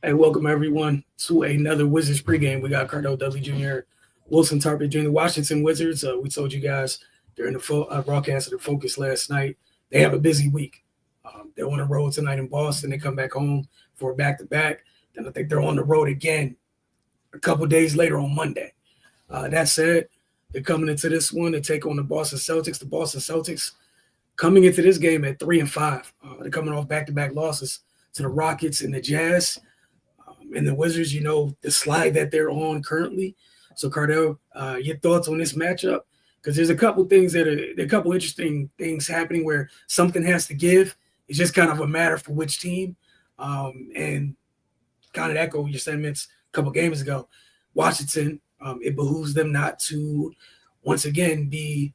Hey, welcome everyone to another Wizards pregame. We got Cardell Dudley Jr., Wilson Tarpon Jr., the Washington Wizards. We told you guys during the broadcast of the Focus last night, they have a busy week. They're on the road tonight in Boston. They come back home for a back-to-back. Then I think they're on the road again a couple days later on Monday. That said, they're coming into this one to take on the Boston Celtics. The Boston Celtics coming into this game at 3-5. They're coming off back-to-back losses to the Rockets and the Jazz. And the Wizards, the slide that they're on currently. So, Cardell, your thoughts on this matchup? Because there's a couple interesting things happening where something has to give. It's just kind of a matter for which team. And kind of echo your sentiments a couple games ago. Washington, it behooves them not to once again be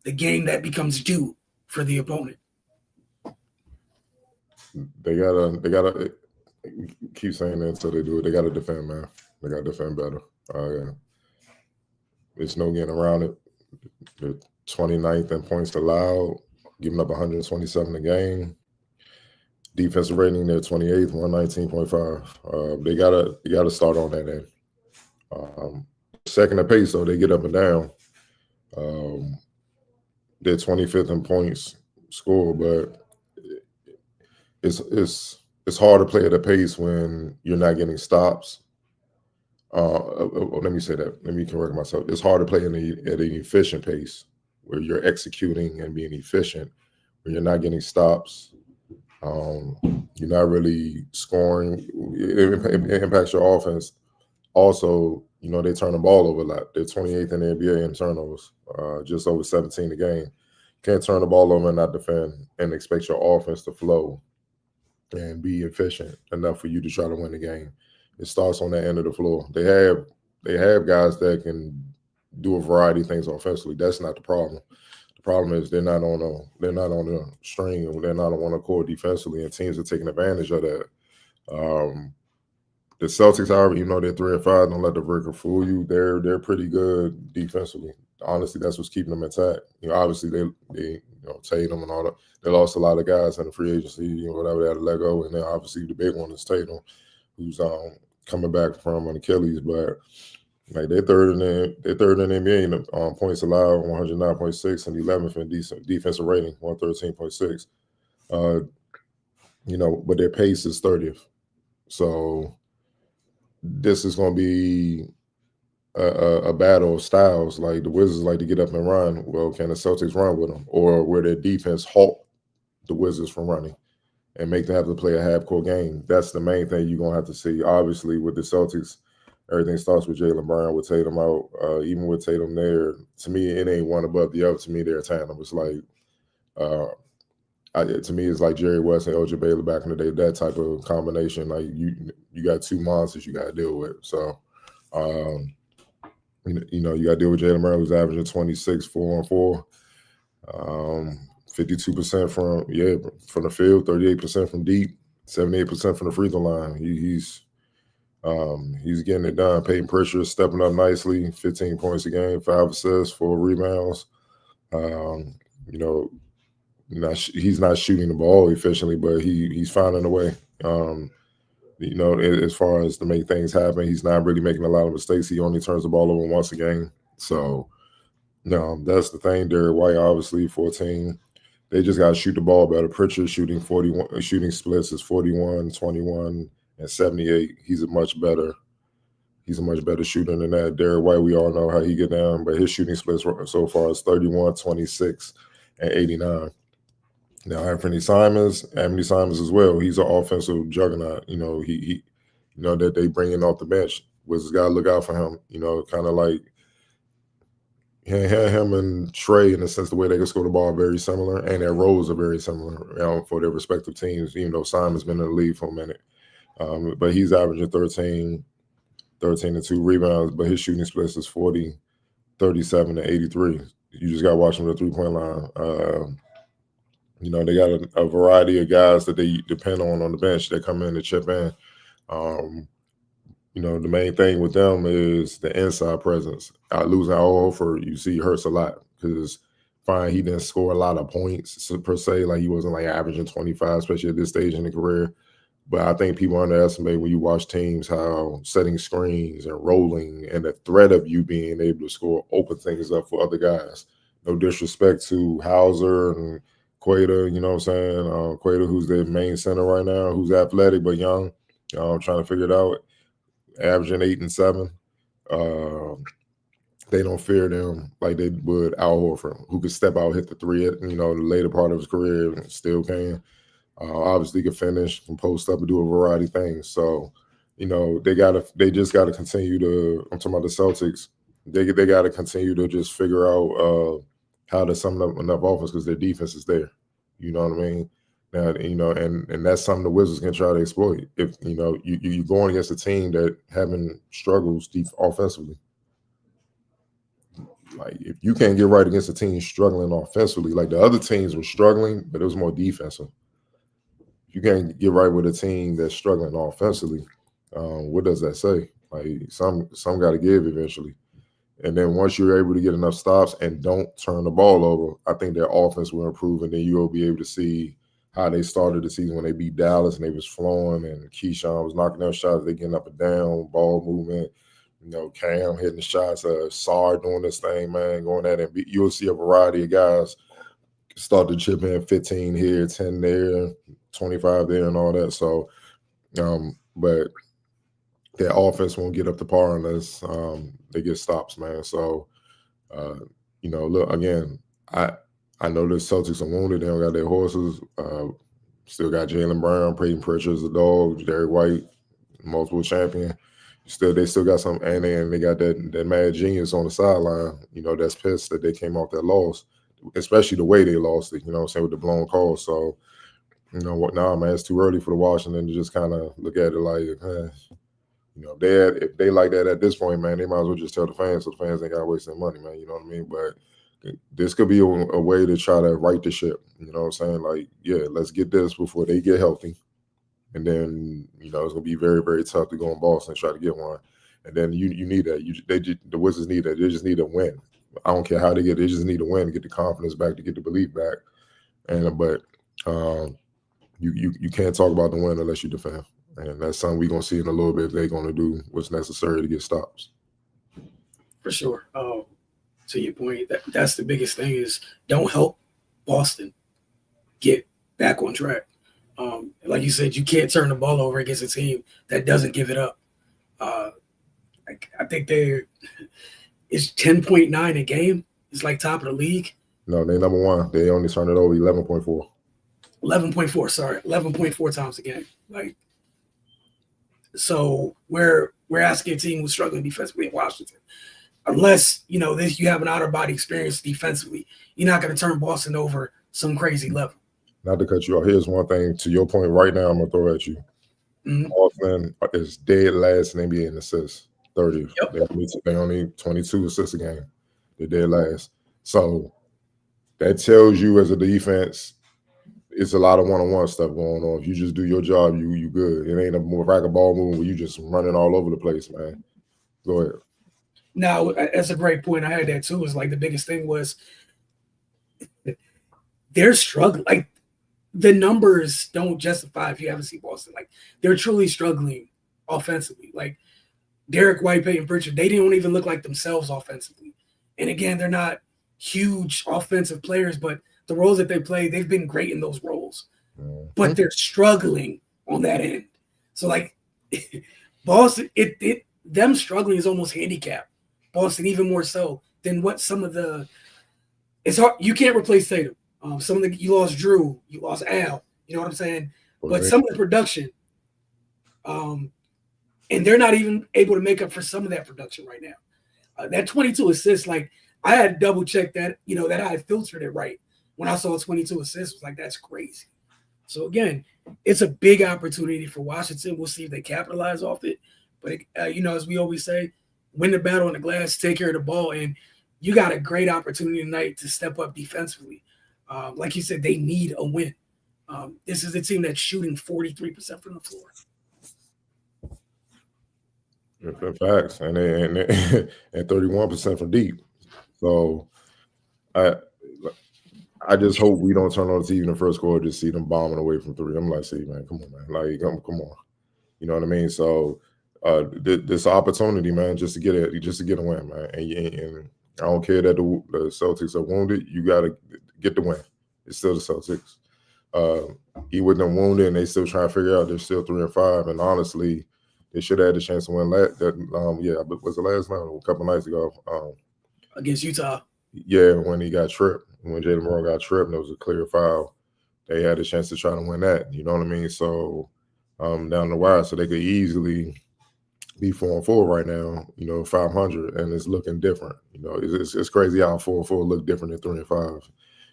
the game that becomes due for the opponent. They gotta keep saying that until they do it. They gotta defend, man. They gotta defend better. There's no getting around it. They're 29th in points allowed, giving up 127 a game. Defensive rating, they're 28th, 119.5. They gotta start on that end. Second at pace, though, they get up and down. They're 25th in points scored, but it's hard to play at a pace when you're not getting stops. Let me say that. Let me correct myself. It's hard to play at an efficient pace where you're executing and being efficient, where you're not getting stops. You're not really scoring. It impacts your offense. Also, they turn the ball over a lot. They're 28th in the NBA in turnovers, just over 17 a game. Can't turn the ball over and not defend and expect your offense to flow and be efficient enough for you to try to win the game. It starts on that end of the floor. They have guys that can do a variety of things offensively. That's not the problem. The problem is they're not on a string, and they're not on one accord defensively, and teams are taking advantage of that. The Celtics, however, they're 3-5. Don't let the record fool you. They're pretty good defensively. Honestly, that's what's keeping them intact. Obviously they Tatum and all that. They lost a lot of guys in the free agency, whatever they had to let go. And then obviously the big one is Tatum, who's coming back from an Achilles. But like they're third in the NBA in points allowed, 109.6, and 11th in defensive rating, 113.6. But their pace is 30th. So this is going to be a battle of styles. Like the Wizards like to get up and run. Well, can the Celtics run with them, or where their defense halt the Wizards from running and make them have to play a half-court game? That's the main thing you're gonna have to see. Obviously, with the Celtics, everything starts with Jaylen Brown, with Tatum out. Even with Tatum there, to me, it ain't one above the other. To me, they're a tandem. It's like, to me, it's like Jerry West and Elgin Baylor back in the day. That type of combination. Like you got two monsters you got to deal with. So. You got to deal with Jaylen Brown, who's averaging 26, 4-on-4, 52% from the field, 38% from deep, 78% from the free throw line. He's getting it done. Peyton Pritchard stepping up nicely, 15 points a game, 5 assists, 4 rebounds. He's not shooting the ball efficiently, but he's finding a way. As far as to make things happen, he's not really making a lot of mistakes. He only turns the ball over once a game. So, that's the thing. Derek White, obviously, 14. They just got to shoot the ball better. Pritchard shooting splits is 41, 21, and 78. He's a much better shooter than that. Derek White, we all know how he get down, but his shooting splits so far is 31, 26, and 89. Now, Anthony Simons as well. He's an offensive juggernaut. He that they bring in off the bench. Wizards got to look out for him. Kind of like him and Trey, in a sense, the way they can score the ball are very similar, and their roles are very similar for their respective teams, even though Simon's been in the league for a minute. But he's averaging 13 and 2 rebounds, but his shooting splits is 40, 37, and 83. You just got to watch him at the three-point line. They got a variety of guys that they depend on the bench that come in to chip in. The main thing with them is the inside presence. Losing Al Horford, you see, hurts a lot because fine, he didn't score a lot of points per se. Like he wasn't like averaging 25, especially at this stage in the career. But I think people underestimate when you watch teams how setting screens and rolling and the threat of you being able to score open things up for other guys. No disrespect to Hauser and Quader, you know what I'm saying? Quader, who's their main center right now, who's athletic but young, trying to figure it out, averaging 8 and 7. They don't fear them like they would Al Horford, who could step out, hit the three at the later part of his career and still can. Obviously, can finish, can post up and do a variety of things. So, they just gotta continue to. I'm talking about the Celtics. They gotta continue to just figure out how to sum up enough offense because their defense is there. You know what I mean? Now, and that's something the Wizards can try to exploit. If you're going against a team that having struggles offensively. Like if you can't get right against a team struggling offensively, like the other teams were struggling, but it was more defensive. If you can't get right with a team that's struggling offensively, what does that say? Like some got to give eventually. And then once you're able to get enough stops and don't turn the ball over, I think their offense will improve, and then you'll be able to see how they started the season when they beat Dallas and they was flowing and Keyshawn was knocking out shots, they getting up and down, ball movement. Cam hitting the shots, Sar doing this thing, man, going at it. You'll see a variety of guys start to chip in 15 here, 10 there, 25 there, and all that. So, but their offense won't get up to par unless they get stops, man. So, look, again, I know the Celtics are wounded. They don't got their horses. Still got Jaylen Brown, Peyton Pritchard's a dog, Derek White, multiple champion. They still got some, and they got that mad genius on the sideline, that's pissed that they came off that loss, especially the way they lost it, with the blown call. So, what now, man, it's too early for the Washington to just kind of look at it like, if they like that at this point, man, they might as well just tell the fans so the fans ain't got to waste their money, man, you know what I mean? But this could be a way to try to right the ship, you know what I'm saying? Like, yeah, let's get this before they get healthy. And then, it's going to be very, very tough to go in Boston and try to get one. And then you need that. The Wizards need that. They just need a win. I don't care how they get it. They just need a win to get the confidence back, to get the belief back. But you can't talk about the win unless you defend. And that's something we're going to see in a little bit if they're going to do what's necessary to get stops. For sure. To your point, that's the biggest thing is don't help Boston get back on track. Like you said, you can't turn the ball over against a team that doesn't give it up. I think it's 10.9 a game. It's like top of the league. No, they're number one. They only turn it over 11.4. 11.4, sorry. 11.4 times a game. Like, so we're asking a team who's struggling defensively in Washington. Unless, you have an out-of-body experience defensively, you're not going to turn Boston over some crazy level. Not to cut you off, here's one thing to your point right now I'm going to throw at you. Mm-hmm. Boston is dead last in NBA in assists, 30th. Yep. They only 22 assists a game. They're dead last. So that tells you as a defense, it's a lot of one-on-one stuff going on. If you just do your job, you good. It ain't a more rack of ball moving where you just running all over the place, man. Go ahead. Now, that's a great point. I had that too. Is like the biggest thing was they're struggling. Like the numbers don't justify if you haven't seen Boston. Like they're truly struggling offensively. Like Derek White, Peyton Pritchard, they don't even look like themselves offensively. And again, they're not huge offensive players, but the roles that they play, they've been great in those roles. Mm-hmm. But they're struggling on that end. So like Boston, them struggling is almost handicapped. Boston even more so than what some of the – it's hard. You can't replace Tatum. Some of the – you lost Drew. You lost Al. You know what I'm saying? But some of the production and they're not even able to make up for some of that production right now. That 22 assists, like I had to double-check that, that I had filtered it right. When I saw 22 assists, I was like, that's crazy. So, again, it's a big opportunity for Washington. We'll see if they capitalize off it. But, as we always say, win the battle on the glass, take care of the ball, and you got a great opportunity tonight to step up defensively. Like you said, they need a win. This is a team that's shooting 43% from the floor. Facts, and 31% from deep. So, I I just hope we don't turn on the TV in the first quarter to see them bombing away from three. I'm like, see, man, come on, man, like, come on, you know what I mean? So, this opportunity, man, just to get a win, man, and I don't care that the Celtics are wounded. You got to get the win. It's still the Celtics. Even with them wounded, and they still trying to figure out they're still 3-5, and honestly, they should have had a chance to win. But was the last night, a couple nights ago, against Utah. Yeah, when he got tripped, when Jalen Brown got tripped, and it was a clear foul. They had a chance to try to win that. You know what I mean? So down the wire, so they could easily be 4-4 right now. 500, and it's looking different. It's crazy how 4-4 look different than 3-5.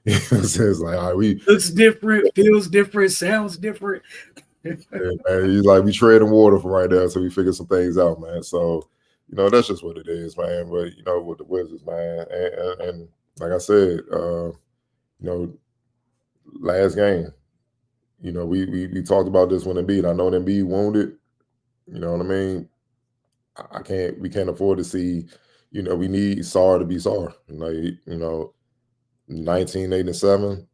It's like, all right, looks different, feels different, sounds different. Man, he's like, we treading water from right now, so we figure some things out, man. So, that's just what it is, man. But with the Wizards, man, and like I said, last game, we talked about this when Embiid. I know Embiid wounded. You know what I mean? We can't afford to see. We need Sarr to be Sarr. 19-8-7.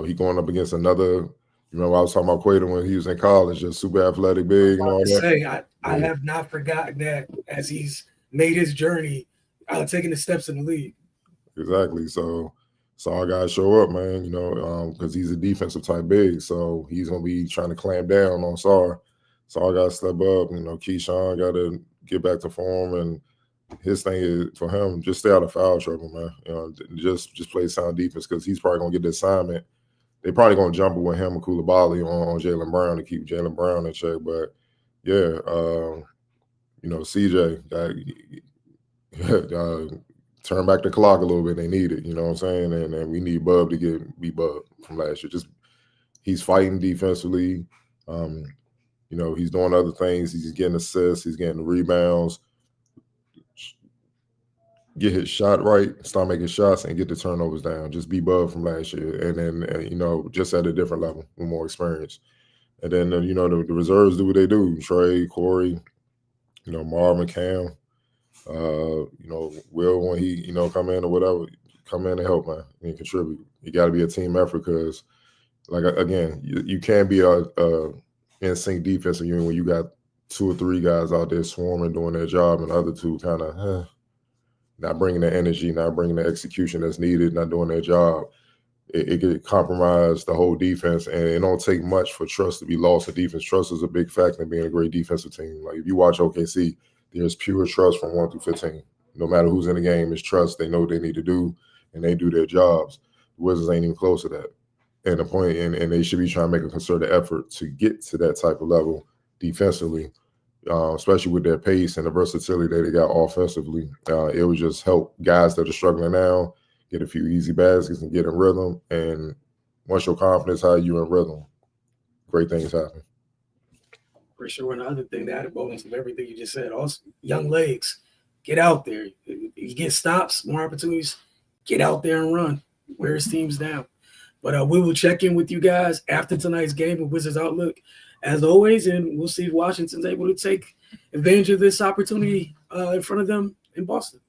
He going up against another. I was talking about Quater when he was in college, just super athletic, big, and all that. I have not forgotten that as he's made his journey, taking the steps in the league. Exactly. So I got to show up, man. Because he's a defensive type big, so he's gonna be trying to clamp down on Sarr. So I got to step up. Keyshawn got to get back to form, and his thing is for him just stay out of foul trouble, man. Just play sound defense because he's probably gonna get the assignment. They probably gonna jump it with him and Coulibaly on Jaylen Brown to keep Jaylen Brown in check. But yeah, CJ turn back the clock a little bit. They need it, you know what I'm saying? And we need Bub to be Bub from last year. Just he's fighting defensively. He's doing other things. He's getting assists. He's getting the rebounds. Get his shot right, start making shots, and get the turnovers down. Just be Bub from last year, and then just at a different level with more experience. And then the reserves do what they do. Trey, Corey, Marvin, Cam, Will when he come in or whatever, come in and help, man, and contribute. You got to be a team effort because, like again, you can't be a in sync defensive unit when you got 2 or 3 guys out there swarming doing their job, and the other 2 kind of. Not bringing the energy, not bringing the execution that's needed, not doing their job. It could compromise the whole defense, and it don't take much for trust to be lost in defense. Trust is a big factor in being a great defensive team. Like if you watch OKC, there's pure trust from 1 through 15. No matter who's in the game, it's trust. They know what they need to do, and they do their jobs. The Wizards ain't even close to that. And the point, and they should be trying to make a concerted effort to get to that type of level defensively. Especially with their pace and the versatility that they got offensively. It would just help guys that are struggling now get a few easy baskets and get in rhythm. And once your confidence high, you're in rhythm, great things happen. For sure. And the other thing, the added bonus of everything you just said, also young legs, get out there. You get stops, more opportunities, get out there and run. Wear his teams down. But we will check in with you guys after tonight's game with Wizards Outlook, as always, and we'll see if Washington's able to take advantage of this opportunity in front of them in Boston.